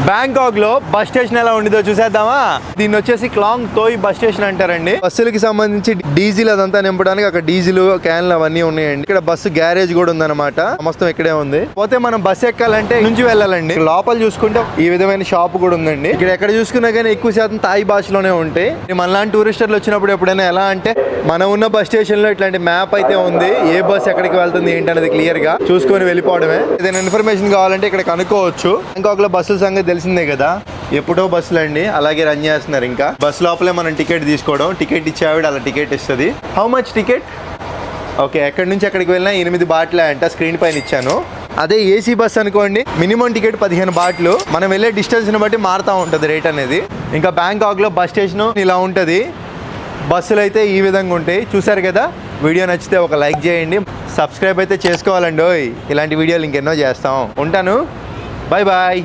Bangkok లో bus station ఎలా ఉండిదో చూసేద్దామా. దీన్ని వచ్చేసి క్లాంగ్ తోయ్ బస్ స్టేషన్ అంటారండి. బస్సులకి సంబంధించి డీజిల్ అదంతా నింపడానికి అక్కడ డీజిల్ క్యాన్లు అవన్నీ ఉన్నాయండి. ఇక్కడ బస్సు గ్యారేజ్ కూడా ఉందన్నమాట. మొత్తం ఇక్కడే ఉంది. పోతే మనం బస్ ఎక్కాలంటే నుంచి వెళ్ళాలండి. లోపల చూసుకుంటే ఈ విధమైన షాప్ కూడా ఉందండి. ఇక్కడ ఎక్కడ చూసుకున్నా కానీ ఎక్కువ శాతం తాయి భాషలోనే ఉంటాయి. మనలాంటి టూరిస్టర్లు వచ్చినప్పుడు ఎప్పుడైనా ఎలా అంటే మనం ఉన్న బస్ స్టేషన్ లో ఇట్లాంటి మ్యాప్ అయితే ఉంది. ఏ బస్ ఎక్కడికి వెళ్తుంది ఏంటనేది క్లియర్ గా చూసుకొని వెళ్ళిపోవడమే. ఏదైనా ఇన్ఫర్మేషన్ కావాలంటే ఇక్కడ కనుక్కోవచ్చు. బ్యాంకాక్ లో బస్సుల సంగతి తెలిసిందే కదా, ఎప్పుడో బస్సులు అండి అలాగే రన్ చేస్తున్నారు. ఇంకా బస్ లోపలే మనం టికెట్ తీసుకోవడం, టికెట్ ఇచ్చేవాడు అలా టికెట్ ఇస్తుంది. How much ticket? ఓకే, ఎక్కడి నుంచి ఎక్కడికి వెళ్ళినా 8 బాట్లే అంట. స్క్రీన్ పైన ఇచ్చాను. అదే ఏసీ బస్ అనుకోండి, మినిమం టికెట్ 15 బాట్లు. మనం వెళ్ళే డిస్టెన్స్ని బట్టి మారుతూ ఉంటుంది రేట్ అనేది. ఇంకా బ్యాంకాక్లో బస్ స్టేషన్ ఇలా ఉంటుంది. బస్సులు అయితే ఈ విధంగా ఉంటాయి. చూసారు కదా, వీడియో నచ్చితే ఒక లైక్ చేయండి. సబ్స్క్రైబ్ అయితే చేసుకోవాలండి. ఇలాంటి వీడియోలు ఇంకెన్నో చేస్తాం. ఉంటాను, బాయ్ బాయ్.